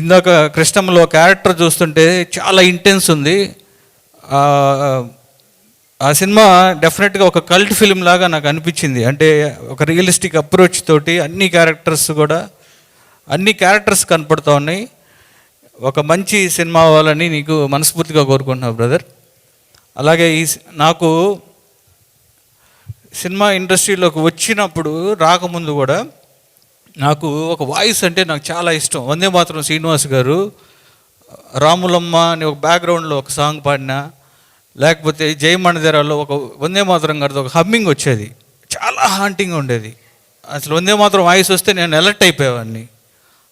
ఇందాక కృష్ణమ్మలో క్యారెక్టర్ చూస్తుంటే చాలా ఇంటెన్స్ ఉంది. ఆ సినిమా డెఫినెట్గా ఒక కల్ట్ ఫిలిం లాగా నాకు అనిపించింది. అంటే ఒక రియలిస్టిక్ అప్రోచ్ తోటి అన్ని క్యారెక్టర్స్ కనపడుతూ ఉన్నాయి. ఒక మంచి సినిమా అవ్వాలని నీకు మనస్ఫూర్తిగా కోరుకుంటున్నావు బ్రదర్. అలాగే నాకు సినిమా ఇండస్ట్రీలోకి వచ్చినప్పుడు, రాకముందు కూడా నాకు ఒక వాయిస్ అంటే నాకు చాలా ఇష్టం. వందే మాత్రం శ్రీనివాస్ గారు రాములమ్మ అని ఒక బ్యాక్గ్రౌండ్లో ఒక సాంగ్ పాడినా, లేకపోతే జయమణిధరాలో ఒక వందే మాత్రం గారితో ఒక హమ్మింగ్ వచ్చేది, చాలా హాంటింగ్ ఉండేది. అసలు వందే మాత్రం వాయిస్ వస్తే నేను అలర్ట్ అయిపోయేవాడిని.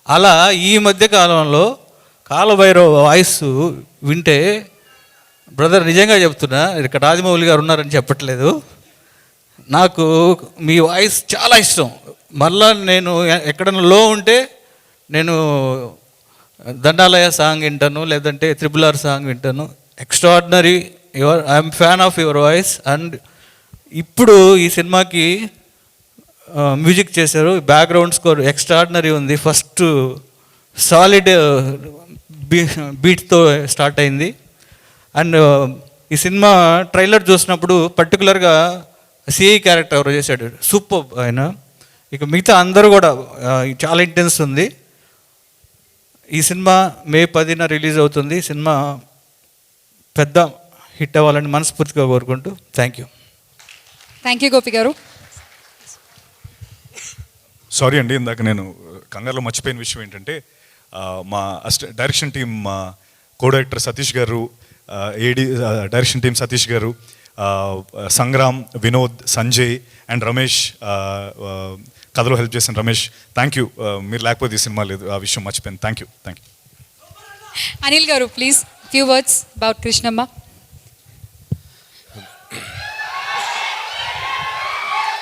అలా ఈ మధ్య కాలంలో కాలభైరవ వాయిస్ వింటే, బ్రదర్ నిజంగా చెప్తున్నా, ఇక్కడ రాజమౌళి గారు ఉన్నారని చెప్పట్లేదు, నాకు మీ వాయిస్ చాలా ఇష్టం. మళ్ళా నేను ఎక్కడైనా లో ఉంటే నేను దండాలయ సాంగ్ వింటాను, లేదంటే RRR సాంగ్ వింటాను. Extraordinary, I'm fan of your voice. And ఇప్పుడు ఈ సినిమాకి మ్యూజిక్ చేశారు, బ్యాక్గ్రౌండ్ స్కోర్ ఎక్స్ట్రాడినరీ ఉంది. ఫస్ట్ సాలిడ్ బీట్తో స్టార్ట్ అయింది. అండ్ ఈ సినిమా ట్రైలర్ చూసినప్పుడు పర్టికులర్గా సిఐ క్యారెక్టర్ ఎవరు చేశాడు, సూపర్ ఆయన. ఇక మిగతా అందరూ కూడా చాలా ఇంటెన్స్ ఉంది. ఈ సినిమా మే 10న రిలీజ్ అవుతుంది. సినిమా పెద్ద హిట్ అవ్వాలని మనస్ఫూర్తిగా కోరుకుంటూ థ్యాంక్ యూ గోపి గారు. సారీ అండి, ఇందాక నేను కంగారులో మర్చిపోయిన విషయం ఏంటంటే, మా డైరెక్షన్ టీం, మా కో డైరెక్టర్ సతీష్ గారు, డైరెక్షన్ టీం సతీష్ గారు, సంగ్రామ్, వినోద్, సంజయ్ అండ్ రమేష్, కథలో హెల్ప్ చేసిన రమేష్, థ్యాంక్ యూ. మీరు లేకపోతే ఈ సినిమా లేదు, ఆ విషయం మర్చిపోయాను. Thank you. Anil garu please, few words about Krishnamma.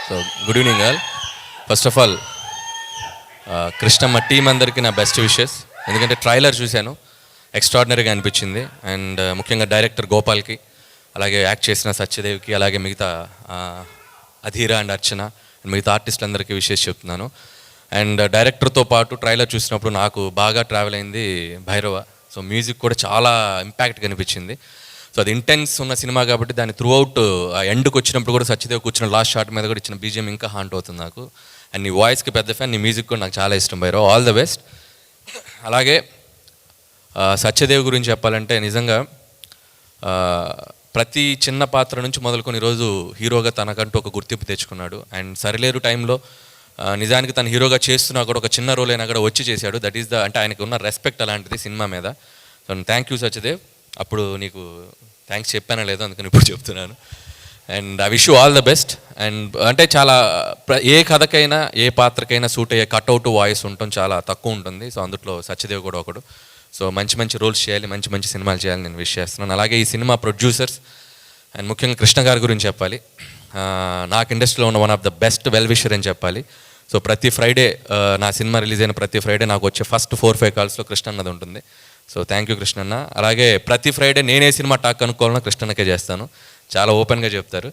So good evening all. First of all Krishnamma team అందరికీ నా బెస్ట్ విషెస్. ఎందుకంటే ట్రైలర్ చూశాను, ఎక్స్ట్రాడినరీగా అనిపించింది. అండ్ ముఖ్యంగా డైరెక్టర్ గోపాల్కి, అలాగే యాక్ట్ చేసిన సత్యదేవ్కి, అలాగే మిగతా అధీర అండ్ అర్చన, మిగతా ఆర్టిస్టులందరికీ విషెస్ చెప్తున్నాను. అండ్ డైరెక్టర్తో పాటు ట్రైలర్ చూసినప్పుడు నాకు బాగా ట్రావెల్ అయింది భైరవ. సో మ్యూజిక్ కూడా చాలా ఇంపాక్ట్గా అనిపించింది. సో అది ఇంటెన్స్ ఉన్న సినిమా కాబట్టి దాని త్రూ అవుట్ ఆ ఎండ్కి వచ్చినప్పుడు కూడా సత్యదేవ్ కూర్చున్న లాస్ట్ షాట్ మీద కూడా ఇచ్చిన బీజిఎం ఇంకా హాంట్ అవుతుంది నాకు. అండ్ నీ వాయిస్కి పెద్ద ఫ్యాన్, నీ మ్యూజిక్ కూడా నాకు చాలా ఇష్టం భైరవ. All the best. అలాగే సత్యదేవ్ గురించి చెప్పాలంటే నిజంగా ప్రతి చిన్న పాత్ర నుంచి మొదలుకొని ఈరోజు హీరోగా తనకంటూ ఒక గుర్తింపు తెచ్చుకున్నాడు. అండ్ సరిలేరు టైంలో నిజానికి తను హీరోగా చేస్తున్నా కూడా ఒక చిన్న రోల్ అయినా కూడా వచ్చి చేశాడు. దట్ ఈస్ ఆయనకి ఉన్న రెస్పెక్ట్ అలాంటిది సినిమా మీద. So thank you Satyadev. అప్పుడు నీకు థ్యాంక్స్ చెప్పానా లేదో, అందుకని ఇప్పుడు చెప్తున్నాను. And I wish you all the best. And అంటే చాలా ఏ కథకైనా ఏ పాత్రకైనా సూట్ అయ్యే కట్అవుట్ వాయిస్ ఉండటం చాలా తక్కువ ఉంటుంది. సో అందులో సత్యదేవ్ కూడా ఒకడు. సో మంచి రోల్స్ చేయాలి, మంచి సినిమాలు చేయాలని నేను విష్ చేస్తున్నాను. అలాగే ఈ సినిమా ప్రొడ్యూసర్స్ అండ్ ముఖ్యంగా కృష్ణ గారి గురించి చెప్పాలి. నాకు ఇండస్ట్రీలో ఉన్న one of the best well wisher అని చెప్పాలి. సో ప్రతి ఫ్రైడే, నా సినిమా రిలీజ్ అయిన ప్రతి ఫ్రైడే నాకు వచ్చే ఫస్ట్ 4-5 కాల్స్లో కృష్ణ అన్నది ఉంటుంది. సో థ్యాంక్ యూ కృష్ణన్న. అలాగే ప్రతి ఫ్రైడే నేనే సినిమా టాక్ కనుక్కోవాలన్నా కృష్ణన్నకే చేస్తాను, చాలా ఓపెన్గా చెప్తారు.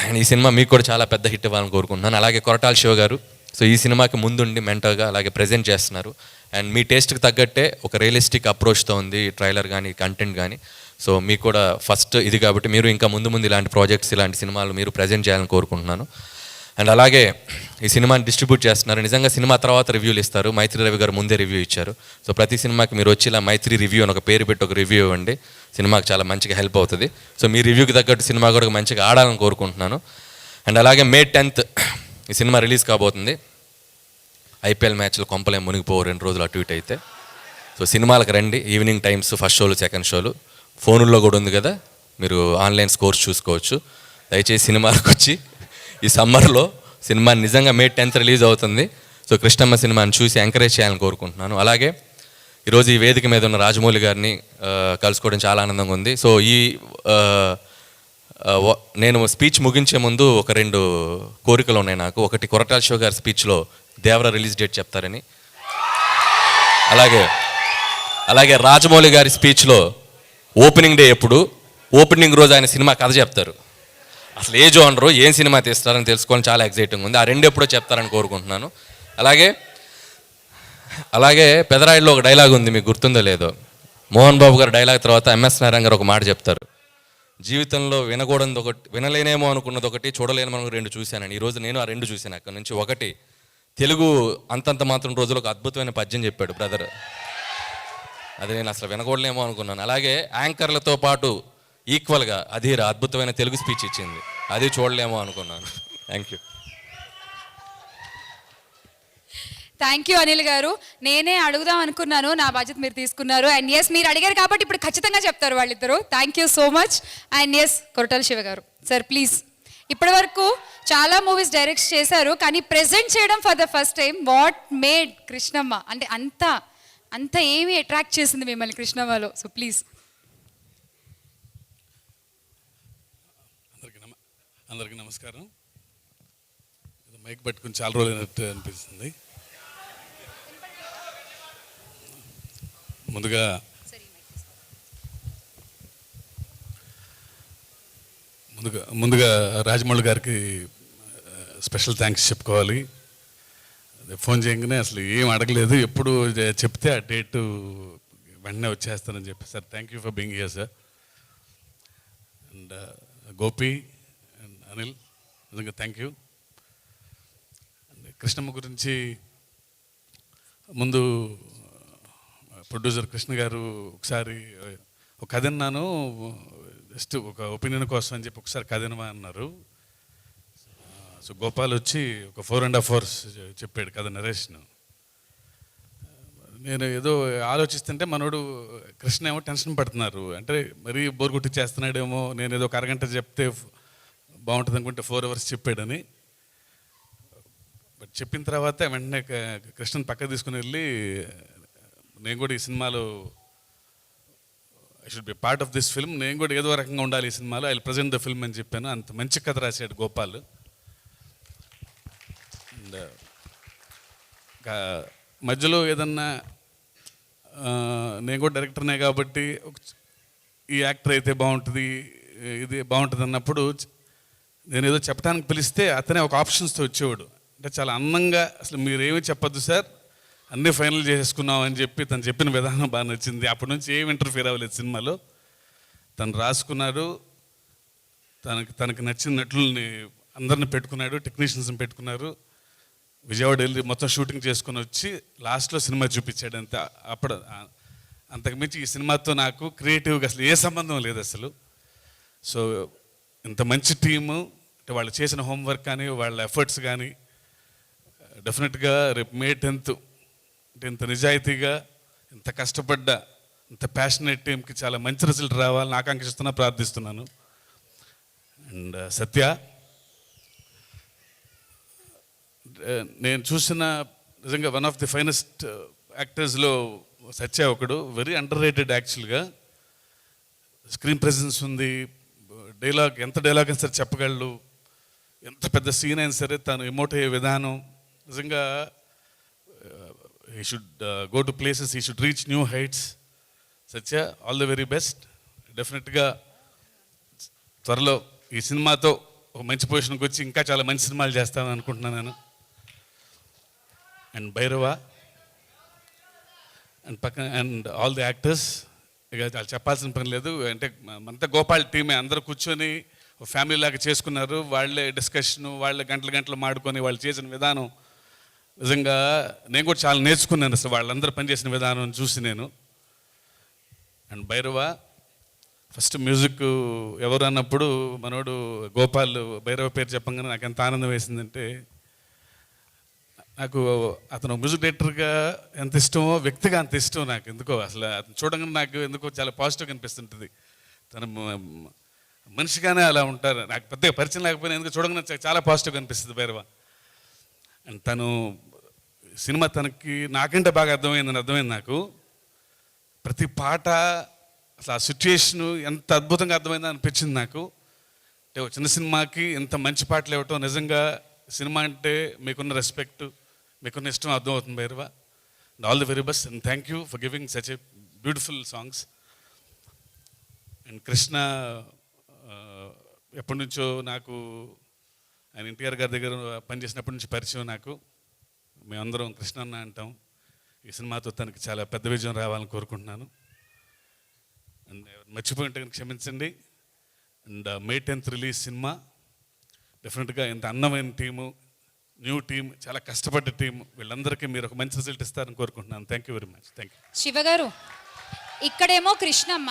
అండ్ ఈ సినిమా మీకు కూడా చాలా పెద్ద హిట్ ఇవ్వాలని కోరుకుంటున్నాను. అలాగే కొరటాల శివ గారు, సో ఈ సినిమాకి ముందుండి మెంటర్గా అలాగే ప్రజెంట్ చేస్తున్నారు. అండ్ మీ టేస్ట్కి తగ్గట్టే ఒక రియలిస్టిక్ అప్రోచ్తో ఉంది ట్రైలర్ కానీ కంటెంట్ కానీ. సో మీకు కూడా ఫస్ట్ ఇది కాబట్టి మీరు ఇంకా ముందు ఇలాంటి ప్రాజెక్ట్స్, ఇలాంటి సినిమాలు మీరు ప్రజెంట్ చేయాలని కోరుకుంటున్నాను. అండ్ అలాగే ఈ సినిమాని డిస్ట్రిబ్యూట్ చేస్తున్నారు. నిజంగా సినిమా తర్వాత రివ్యూలు ఇస్తారు. మైత్రి రవి గారు ముందే రివ్యూ ఇచ్చారు. సో ప్రతి సినిమాకి మీరు వచ్చి ఇలా మైత్రి రివ్యూ అని ఒక పేరు పెట్టి ఒక రివ్యూ ఇవ్వండి, సినిమాకి చాలా మంచిగా హెల్ప్ అవుతుంది. సో మీ రివ్యూకి తగ్గట్టు సినిమా కూడా మంచిగా ఆడాలని కోరుకుంటున్నాను. అండ్ అలాగే May 10th ఈ సినిమా రిలీజ్ కాబోతుంది. IPL మ్యాచ్లు కొంపలే మునిగిపోవు 2 రోజులు అటు ఇటు అయితే. సో సినిమాలకు రండి, ఈవినింగ్ టైమ్స్, ఫస్ట్ షోలు, సెకండ్ షోలు, ఫోనుల్లో కూడా ఉంది కదా, మీరు ఆన్లైన్ స్కోర్స్ చూసుకోవచ్చు. దయచేసి సినిమాలకు వచ్చి ఈ సమ్మర్లో సినిమా నిజంగా May 10th రిలీజ్ అవుతుంది. సో కృష్ణమ్మ సినిమాని చూసి ఎంకరేజ్ చేయాలని కోరుకుంటున్నాను. అలాగే ఈరోజు ఈ వేదిక మీద ఉన్న రాజమౌళి గారిని కలుసుకోవడం చాలా ఆనందంగా ఉంది. సో నేను స్పీచ్ ముగించే ముందు ఒక 2 కోరికలు ఉన్నాయి నాకు. ఒకటి కొరటాల శివ గారి స్పీచ్లో దేవర రిలీజ్ డేట్ చెప్తారని, అలాగే రాజమౌళి గారి స్పీచ్లో ఓపెనింగ్ డే ఎప్పుడు, ఓపెనింగ్ రోజు ఆయన సినిమా కథ చెప్తారు. అసలు ఏ జోనరు ఏం సినిమా తీస్తారని తెలుసుకోవాలని చాలా ఎక్సైటింగ్ ఉంది. ఆ 2 ఎప్పుడో చెప్తారని కోరుకుంటున్నాను. అలాగే పెదరాయిలో ఒక డైలాగ్ ఉంది, మీకు గుర్తుందో లేదో. మోహన్ బాబు గారు డైలాగ్ తర్వాత MS నారాయణ గారు ఒక మాట చెప్తారు, జీవితంలో వినకూడదు ఒకటి, వినలేనేమో అనుకున్నది ఒకటి, చూడలేనేమో 2 చూశానని. ఈరోజు నేను ఆ 2 చూశాను. అక్కడ నుంచి ఒకటి, తెలుగు అంతంత మాత్రం రోజులు ఒక అద్భుతమైన పద్యం చెప్పాడు బ్రదర్, అది నేను అసలు వినకూడలేమో అనుకున్నాను. అలాగే యాంకర్లతో పాటు ఈక్వల్గా అధీర అద్భుతమైన తెలుగు స్పీచ్ ఇచ్చింది, అది చూడలేమో అనుకున్నాను. Thank you. Thank you Anil గారు. నేనే అడుగుదాం అనుకున్నాను, నా బాధ్యత మీరు తీసుకున్నారు. అండ్ ఎస్, మీరు అడిగారు కాబట్టి ఇప్పుడు ఖచ్చితంగా చెప్తారు వాళ్ళిద్దరు. Thank you so much. And yes, Koratala Siva garu sir please. ఇప్పటి వరకు చాలా మూవీస్ డైరెక్ట్ చేశారు, కానీ ప్రెజెంట్ చేయడం for the first time. What made Krishnamma అంటే అంత ఏమి అట్రాక్ట్ చేసింది మిమ్మల్ని కృష్ణమ్మలో? So please. అందరికీ నమస్కారం. మైక్ పట్టుకుని చాలా రోజులు అయినట్టు అనిపిస్తుంది. ముందుగా రాజమౌళి గారికి స్పెషల్ థ్యాంక్స్ చెప్పుకోవాలి. ఫోన్ చేయగానే అసలు ఏం అడగలేదు, ఎప్పుడు చెప్తే ఆ డేటు వెంటనే వచ్చేస్తానని చెప్పి, sir thank you for being here sir. And Gopi and Anil, నిజంగా థ్యాంక్ యూ. అండ్ కృష్ణమ్మ గురించి ముందు ప్రొడ్యూసర్ కృష్ణ గారు ఒకసారి ఒక కథ విన్నాను, జస్ట్ ఒక ఒపీనియన్ కోసం అని చెప్పి ఒకసారి కథ వినమా అన్నారు. సో గోపాల్ వచ్చి ఒక 4.5 hours చెప్పాడు కథ నరేషన్. నేను ఏదో ఆలోచిస్తుంటే మనోడు కృష్ణ ఏమో టెన్షన్ పడుతున్నారు, అంటే మరీ బోర్ కొట్టి చేస్తున్నాడేమో, నేను ఏదో ఒక అరగంట చెప్తే బాగుంటుంది అనుకుంటే 4 hours చెప్పాడని. బట్ చెప్పిన తర్వాత వెంటనే కృష్ణని పక్కకు తీసుకుని వెళ్ళి, నేను కూడా ఈ సినిమాలో I should be part of this film, నేను కూడా ఏదో రకంగా ఉండాలి ఈ సినిమాలో, I will present the film అని చెప్పాను. అంత మంచి కథ రాశాడు గోపాల్. అండ్ మధ్యలో ఏదన్నా నేను కూడా డైరెక్టర్నే కాబట్టి ఈ యాక్టర్ అయితే బాగుంటుంది, ఇది బాగుంటుంది అన్నప్పుడు నేను ఏదో చెప్పడానికి పిలిస్తే అతనే ఒక ఆప్షన్స్తో వచ్చేవాడు. అంటే చాలా అందంగా, అసలు మీరేమీ చెప్పొద్దు సార్, అన్నీ ఫైనల్ చేసేసుకున్నాం అని చెప్పి తను చెప్పిన విధానం బాగా నచ్చింది. అప్పటి నుంచి ఏం ఇంటర్ఫియర్ అవ్వలేదు సినిమాలో. తను రాసుకున్నాడు, తనకి నచ్చిన నటుల్ని అందరిని పెట్టుకున్నాడు, టెక్నీషియన్స్ని పెట్టుకున్నారు. విజయవాడ వెళ్ళి మొత్తం షూటింగ్ చేసుకుని వచ్చి లాస్ట్లో సినిమా చూపించాడు. అప్పుడు అంతకుమించి ఈ సినిమాతో నాకు క్రియేటివ్గా అసలు ఏ సంబంధం లేదు అసలు. సో ఇంత మంచి టీము, అంటే వాళ్ళు చేసిన హోంవర్క్ కానీ వాళ్ళ ఎఫర్ట్స్ కానీ డెఫినెట్గా రేపు May 10th అంటే ఇంత నిజాయితీగా, ఇంత కష్టపడ్డ, ఇంత ప్యాషనేట్ టీంకి చాలా మంచి రిజల్ట్ రావాలని ఆకాంక్షిస్తున్నా, ప్రార్థిస్తున్నాను. అండ్ సత్య, నేను చూసిన నిజంగా వన్ ఆఫ్ ది ఫైనెస్ట్ యాక్టర్స్లో సత్య ఒకడు. వెరీ అండర్ రేటెడ్ యాక్చువల్గా. స్క్రీన్ ప్రెజెన్స్ ఉంది, ఎంత డైలాగ్ అయినా సరే చెప్పగలడు, ఎంత పెద్ద సీన్ అయినా సరే తను ఎమోట్ అయ్యే విధానం నిజంగా. he should go to places, he should reach new heights. Satya, all the very best. డెఫినెట్గా త్వరలో ఈ సినిమాతో ఒక మంచి పొజిషన్కి వచ్చి ఇంకా చాలా మంచి సినిమాలు చేస్తానని అనుకుంటున్నాను నేను. And Bhairava and all the actors, ఇక చాలా చెప్పాల్సిన పని లేదు. అంటే అంతా గోపాల్ టీమే, అందరూ కూర్చొని ఫ్యామిలీ లాగా చేసుకున్నారు. వాళ్ళే డిస్కషను, వాళ్ళే గంటలు మాడుకొని వాళ్ళు చేసిన విధానం నిజంగా నేను కూడా చాలా నేర్చుకున్నాను అసలు వాళ్ళందరూ పనిచేసిన విధానం చూసి నేను. అండ్ భైరవ ఫస్ట్ మ్యూజిక్ ఎవరు అన్నప్పుడు మనోడు గోపాల్ భైరవ పేరు చెప్పంగానే నాకు ఎంత ఆనందం వేసిందంటే, నాకు అతను మ్యూజిక్ డైరెక్టర్గా ఎంత ఇష్టమో వ్యక్తిగా అంత ఇష్టం నాకు. ఎందుకో అసలు అతను చూడగానే నాకు ఎందుకో చాలా పాజిటివ్గా అనిపిస్తుంటుంది. తను మనిషిగానే అలా ఉంటారు. నాకు పెద్దగా పరిచయం లేకపోయినా ఎందుకు చూడగానే చాలా పాజిటివ్గా అనిపిస్తుంది భైరవ. అండ్ తను సినిమా తనకి నాకంటే బాగా అర్థమైంది నాకు. ప్రతి పాట అసలు ఆ సిచ్యుయేషను ఎంత అద్భుతంగా అర్థమైందో అనిపించింది నాకు. అంటే ఒక చిన్న సినిమాకి ఇంత మంచి పాటలు ఇవ్వటం నిజంగా సినిమా అంటే మీకున్న రెస్పెక్ట్, మీకున్న ఇష్టం అర్థమవుతుంది Bhairava. And all the very best and thank you for giving such a beautiful songs. And Krishna ఎప్పటి నుంచో నాకు ఆయన ఎన్టీఆర్ గారి దగ్గర పనిచేసినప్పటి నుంచి పరిచయం నాకు. మేమందరం కృష్ణ అన్న అంటాం. ఈ సినిమాతో తనకి చాలా పెద్ద విజయం రావాలని కోరుకుంటున్నాను. అండ్ మర్చిపోయి ఉంటే క్షమించండి. And May 10th release cinema డెఫినెట్గా ఇంత అందమైన టీము, న్యూ టీం, చాలా కష్టపడ్డ టీం, వీళ్ళందరికీ మీరు ఒక మంచి రిజల్ట్ ఇస్తారని కోరుకుంటున్నాను. Thank you very much. Thank you. Shiva గారు, ఇక్కడేమో కృష్ణమ్మ,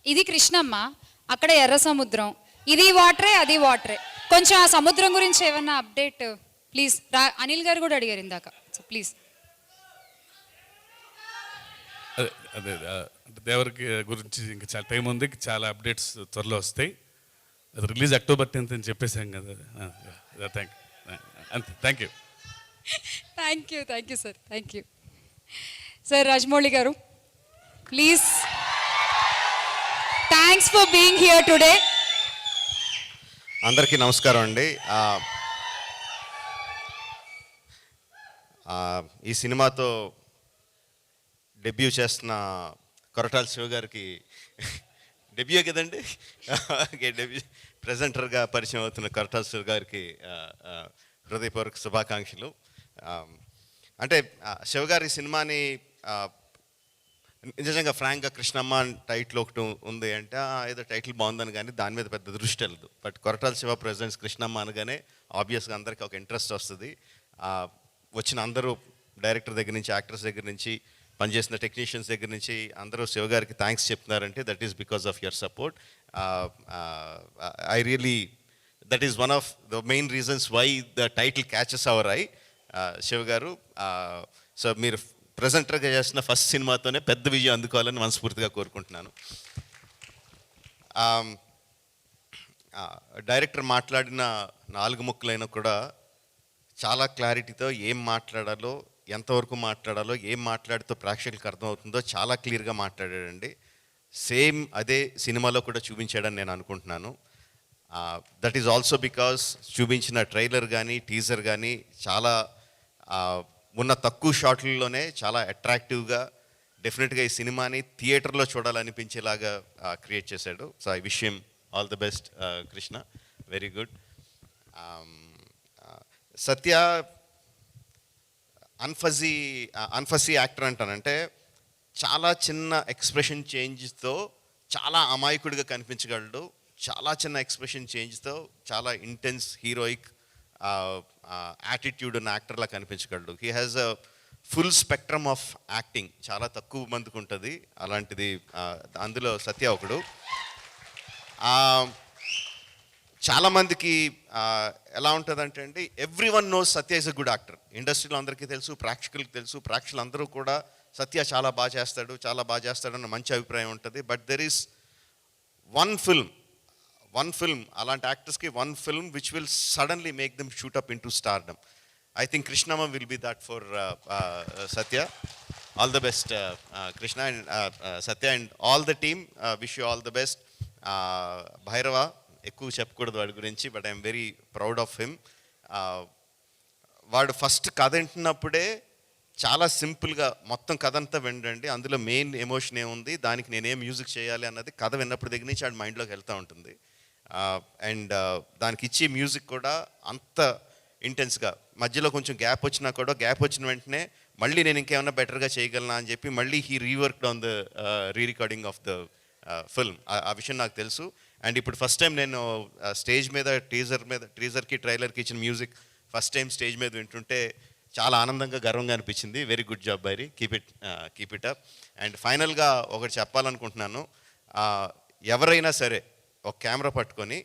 ఇది కృష్ణమ్మ, అక్కడ ఎర్ర సముద్రం, ఇది వాటరే అది వాటరే. కొంచెం ఆ సముద్రం గురించి ఏమన్నా అప్డేట్ ప్లీజ్. అనిల్ గారు కూడా అడిగారు ఇందాక, సో ప్లీజ్. అదే అంటే దేవరికి గురించి ఇంకా చాలా టైం ఉంది, చాలా అప్డేట్స్ త్వరలో వస్తాయి. అది రిలీజ్ October 10th అని చెప్పేసాం కదా. థ్యాంక్ యూ, అంతే. Thank you. Thank you sir, thank you sir. Rajamouli garu please. Thanks for being here today. అందరికీ నమస్కారం అండి. ఈ సినిమాతో డెబ్యూ చేస్తున్న కొరటాల శివ గారికి డెబ్యూ కదండి, డెబ్యూ ప్రెజెంటర్గా పరిచయం అవుతున్న కొరటాల శివ గారికి హృదయపూర్వక శుభాకాంక్షలు. అంటే శివ గారి సినిమాని నిజంగా ఫ్రాంక్గా కృష్ణమ్మ టైటిల్ ఒకటి ఉంది అంటే ఏదో టైటిల్ బాగుందని కానీ దాని మీద పెద్ద దృష్టి వెళ్ళదు. బట్ కొరటాల శివ ప్రెజెంట్స్ కృష్ణమ్మ అనగానే ఆబ్వియస్గా అందరికీ ఒక ఇంట్రెస్ట్ వస్తుంది. వచ్చిన అందరూ డైరెక్టర్ దగ్గర నుంచి, యాక్టర్స్ దగ్గర నుంచి, పనిచేసిన టెక్నీషియన్స్ దగ్గర నుంచి అందరూ శివ గారికి థ్యాంక్స్ చెప్తున్నారంటే that is because of your support. I really that is one of the main reasons why the title catches our eye. Siva garu, so మీరు ప్రెజెంటర్గా చేసిన ఫస్ట్ సినిమాతోనే పెద్ద విజయం అందుకోవాలని మనస్ఫూర్తిగా కోరుకుంటున్నాను. డైరెక్టర్ మాట్లాడిన 4 ముక్కలైనా కూడా చాలా క్లారిటీతో ఏం మాట్లాడాలో, ఎంతవరకు మాట్లాడాలో, ఏం మాట్లాడితో ప్రేక్షకులకు అర్థమవుతుందో చాలా క్లియర్గా మాట్లాడాడండి. సేమ్ అదే సినిమాలో కూడా చూపించాడని నేను అనుకుంటున్నాను. దట్ ఈజ్ ఆల్సో బికాస్ చూపించిన ట్రైలర్ కానీ టీజర్ కానీ చాలా ఉన్న తక్కువ షాట్లలోనే చాలా అట్రాక్టివ్గా, డెఫినెట్గా ఈ సినిమాని థియేటర్లో చూడాలనిపించేలాగా క్రియేట్ చేశాడు. So I wish him all the best Krishna, very good. Satya అన్ఫజీ యాక్టర్ అంటానంటే చాలా చిన్న ఎక్స్ప్రెషన్ చేంజ్తో చాలా అమాయకుడిగా కనిపించగలడు. చాలా చిన్న ఎక్స్ప్రెషన్ చేంజ్తో చాలా ఇంటెన్స్ హీరోయిక్ యాటిట్యూడ్ ఉన్న యాక్టర్లా కనిపించగలడు. He has a full spectrum of acting, చాలా తక్కువ మందికి ఉంటుంది అలాంటిది. అందులో సత్య ఒకడు. చాలామందికి ఎలా ఉంటుందంటే అండి, every one knows Satya is a good actor. ఇండస్ట్రీలో అందరికీ తెలుసు, ప్రేక్షకులకు తెలుసు. ప్రేక్షకులు అందరూ కూడా సత్య చాలా బాగా చేస్తాడు అన్న మంచి అభిప్రాయం ఉంటుంది. But there is one film అలాంటి యాక్టర్స్కి one film which will suddenly make them shoot up into stardom. I think Krishnamma will be that for Satya. All the best Krishna and Satya and all the team. Wish you all the best. Bhairava ఎక్కువ చెప్పకూడదు వాడి గురించి, but I'm very proud of him. వాడు ఫస్ట్ కథ వింటున్నప్పుడే చాలా సింపుల్గా మొత్తం కథ అంతా వినండి, అందులో మెయిన్ ఎమోషన్ ఏముంది, దానికి నేనేం మ్యూజిక్ చేయాలి అన్నది కథ విన్నప్పుడు దగ్గర నుంచి వాడి మైండ్లోకి వెళ్తూ ఉంటుంది. అండ్ దానికి ఇచ్చే మ్యూజిక్ కూడా అంత ఇంటెన్స్గా, మధ్యలో కొంచెం గ్యాప్ వచ్చినా కూడా గ్యాప్ వచ్చిన వెంటనే మళ్ళీ నేను ఇంకేమైనా బెటర్గా చేయగలనా అని చెప్పి మళ్ళీ he reworked on the rerecording of the film. ఆ విషయం నాకు తెలుసు. అండ్ ఇప్పుడు ఫస్ట్ టైం నేను స్టేజ్ మీద టీజర్కి ట్రైలర్కి ఇచ్చిన మ్యూజిక్ ఫస్ట్ టైం స్టేజ్ మీద వింటుంటే చాలా ఆనందంగా, గర్వంగా అనిపించింది. Very good job బైరీ, keep it up. And ఫైనల్గా ఒకటి చెప్పాలనుకుంటున్నాను. ఎవరైనా సరే ఒక కెమెరా పట్టుకొని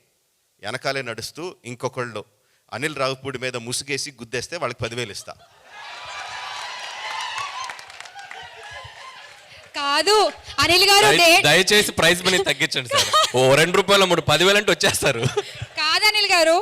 వెనకాలే నడుస్తూ ఇంకొకళ్ళు అనిల్ రావుపూడి మీద ముసుగేసి గుద్దేస్తే వాళ్ళకి 10,000 ఇస్తా. కాదు అనిల్ గారు, దయచేసి ప్రైజ్ మనీ తగ్గించండి సార్. ఓ 2 రూపాయలు 10,000 అంటే వచ్చేస్తారు. కాదనిల్ గారు,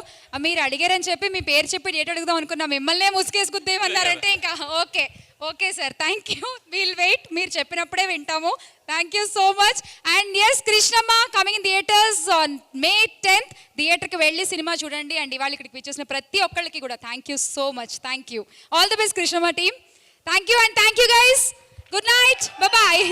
మీరు అడిగారని చెప్పి మీ పేరు చెప్పి డేట్ అడుగుదాం అనుకున్నా, మిమ్మల్నే ముసుగేసుకుద్దేమన్నారంటే ఇంకా okay okay sir, thank you, we'll wait, మీరు చెప్పినప్పుడే వింటాము. Thank you so much. And yes, Krishnamma coming in theatres on May 10th. థియేటర్కి వెళ్ళి సినిమా చూడండి. అండ్ ఇవాళ ఇక్కడికి వచ్చేసిన ప్రతి ఒక్కళ్ళకి కూడా thank you so much. Thank you. All the best Krishnamma team. Thank you and thank you guys. Good night, bye.